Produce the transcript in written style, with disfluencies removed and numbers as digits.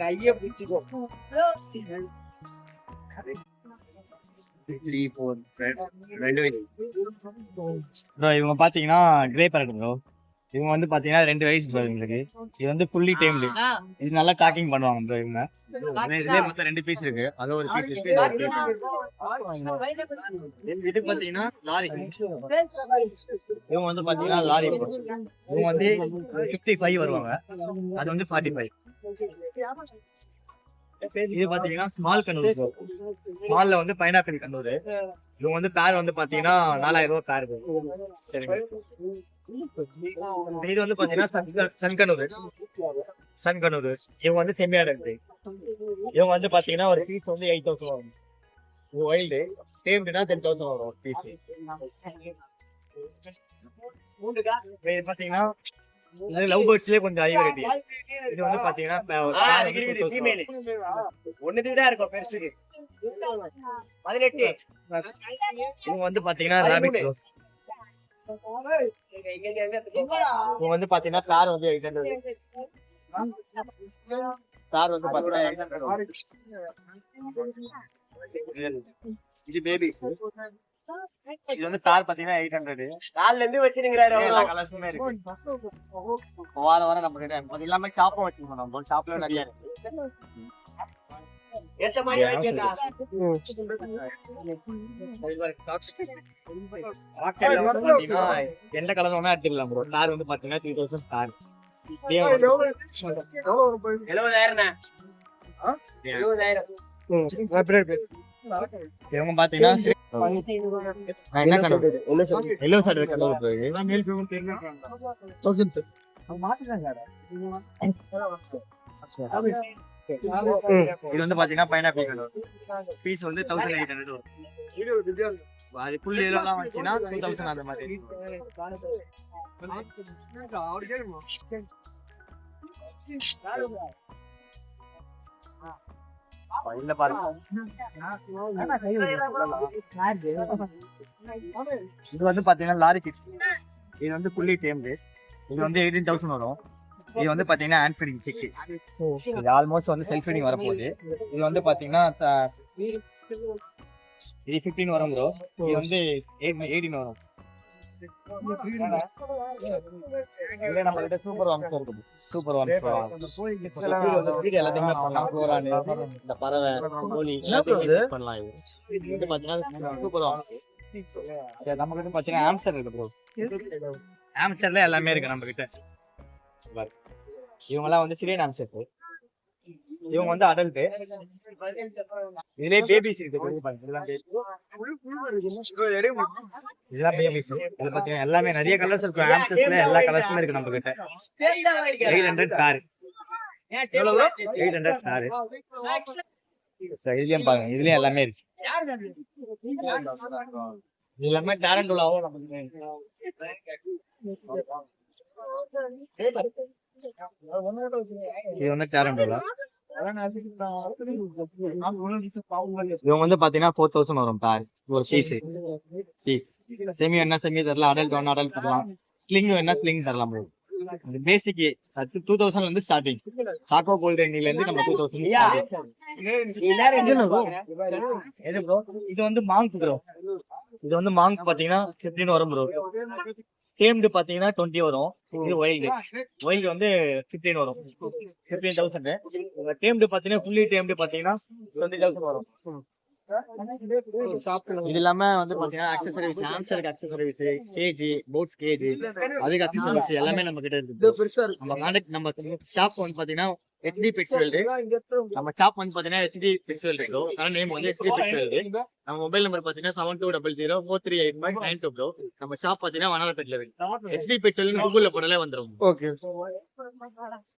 கைய பிடிச்சுக்கோ. இவங்க பாத்தீங்கன்னா கிரே பேரட் ப்ரோ. இவங்க வந்து பாத்தீங்கன்னா 2 வயசு ப்ரோ இவங்களுக்கு. இது வந்து ஃபுல்லி டைம்டு. இது நல்லா டாக்கிங் பண்ணுவாங்க ப்ரோ இவங்க. இதுலயே மொத்தம் 2 பீஸ் இருக்கு. அது ஒரு பீஸ் இருக்கு, இது ஒரு பீஸ். இது பாத்தீங்கன்னா லாரி. இவங்க வந்து பாத்தீங்கன்னா லாரி ப்ரோ. இவங்க வந்து 55 வருவாங்க. அது வந்து 45. இது பாத்தீங்கன்னா ஸ்மால் கண்ணூர் ப்ரோ. ஸ்மால்ல வந்து பைனாப்பிள் கண்ணூர். இவங்க வந்து பேர் வந்து பாத்தீங்கன்னா 4000 ரூபாய் பேர். சரிங்க. இது வந்து பாத்தீங்கன்னா சன்கனூர். இவங்க வந்து செமி அடல்ட். இவங்க வந்து பாத்தீங்கன்னா ஒரு பீஸ் வந்து 8000 வரும். இது வைல்டு. டேம்டுனா 10000 வரும் ஒரு பீஸ். இது பாத்தீங்கன்னா லவ் பேர்ட்ஸ்லயே கொஞ்சம் ஹை வெரைட்டி. இது வந்து பாத்தீங்கன்னா ஃபீமேல். ஒண்ணுதான் இருக்கும் பெருசுக்கு 18. இவங்க வந்து பாத்தீங்கன்னா ராபிட் ப்ரோ. இவங்க வந்து பாத்தீங்கன்னா கார் வந்து 800. கார் வந்து பாத்தீங்கன்னா 800. இது பேபிஸ். இது வந்து கார் பாத்தீங்கன்னா 800. கால்ல இருந்து வச்சிருக்காரு. எல்லா கலர்ஸுமே இருக்கு. வார நம்ம கிட்ட அது எல்லாமே ஷாப்பும் வச்சிருக்கோம். நம்ம ஷாப்ல நிறைய இருக்கு. ஏத்த மாதிரி வைக்கடா. எந்த கலர் வேணா எடுத்துக்கலாம் ப்ரோ. கார் வந்து பாத்தீங்கன்னா 3000 கார். 70000. 70000. இவங்க பாத்தீங்கன்னா என்ன colour? Yellow shirt colour bro. எல்லாம் மேல் ஃபீமேல் தெரியுமா? Okay sir. இது வந்து பாத்தீங்கன்னா பைனாப்பிள் கலர். பீஸ் வந்து 1800 வரும். அது ஃபுல் எல்லாம் வந்துச்சுன்னா 2000 அந்த மாதிரி. இல்ல பாருங்க. இது வந்து பாத்தீங்கன்னா லாரி கிட். இது வந்து ஃபுல்லி டேம்டு. இது வந்து 18000 வரும். இது வந்து பாத்தீங்கன்னா ஹேண்ட் ஃபீடிங் செக். இது ஆல்மோஸ்ட் வந்து செல்ஃப் ஃபீடிங் வரப்போகுது. இது வந்து பாத்தீங்கன்னா இது 15 வரும் ப்ரோ. இது வந்து 18 வரும். இல்ல நம்ம கிட்ட சூப்பர் வார்ம்ஸ் இருக்கு. சூப்பர் வார்ம்ஸ் எல்லாத்தையுமே பண்ணலாம். கோரான், இந்த பறவை, கோழி எல்லாத்தையும் பண்ணலாம். இது பாத்தீங்கன்னா சூப்பர் வார்ம்ஸ். நம்ம கிட்ட பாத்தீங்கன்னா ஆம்ஸ்டர் இருக்கு ப்ரோ. ஆம்ஸ்டர்ல எல்லாமே இருக்கு நம்ம கிட்ட. இவங்க எல்லாம் வந்து சிரியன் ஆம்ஸ்டர். இவங்க வந்து அடல்ட். இதுலயே பேபிஸ் இருக்கு. இதெல்லாம் பேபிஸ். இது பாத்தீங்கன்னா எல்லாமே நிறைய கலர்ஸ் இருக்கு. ஆம்ஸ்டர்ல எல்லா கலர்ஸுமே இருக்கு நம்ம கிட்ட. 800 கார். எவ்வளவு ப்ரோ? 800 கார். இதுலயும் பாருங்க. இதுலயும் எல்லாமே இருக்கு. இது எல்லாமே டாரண்டோலாவும் நம்ம கிட்ட. இது வந்து டாரண்டோலா. இவங்க வந்து பாத்தீங்கன்னா 4000 வரும் பேர் ஒரு பீஸ். செமி என்ன செமி தரலாம். அடல்ட் வேணா அடல்ட் தரலாம். ஸ்லிங் வேணா ஸ்லிங் தரலாம் ப்ரோ. பேசிக் 2000 இருந்து ஸ்டார்டிங். சாக்கோ கோல்டன்ல இருந்து நம்ம 2000 ஸ்டார்டிங். எது ப்ரோ? இது வந்து மாங்க் ப்ரோ. இது வந்து மாங்க் பாத்தீங்கன்னா 15 வரும் ப்ரோ. டேம்டு பாத்தீங்கன்னா 20 வரும். இது வைல்டு வந்து 15 வரும். 15000. டேம்டு பாத்தீங்கன்னா ஃபுல்லி டேம்டு பாத்தீங்கன்னா 20000 வரும். இது இல்லாம வந்து பாத்தீங்கன்னா அக்சஸரீஸ், ஆம்ஸ்டருக்கு அக்சஸரீஸ், கேஜ், போட்ஸ் கேஜ், அதுக்கு அக்சஸரீஸ் எல்லாமே நம்ம கிட்ட இருக்கு. நம்ம கான்டாக்ட் நம்ம ஷாப் வந்து பாத்தீங்கன்னா HD Pets World. நம்ம ஷாப் வந்து பாத்தீங்கன்னா HD Pets World ப்ரோ. ஆனா நேம் வந்து HD Pets World. நம்ம மொபைல் நம்பர் பாத்தீங்கன்னா 7200438592 ப்ரோ. நம்ம ஷாப் பாத்தீங்கன்னா வண்ணாரப்பேட்ல இருக்கு. HD Pets World கூகுள்ல போனாலே வந்துரும். ஓகே.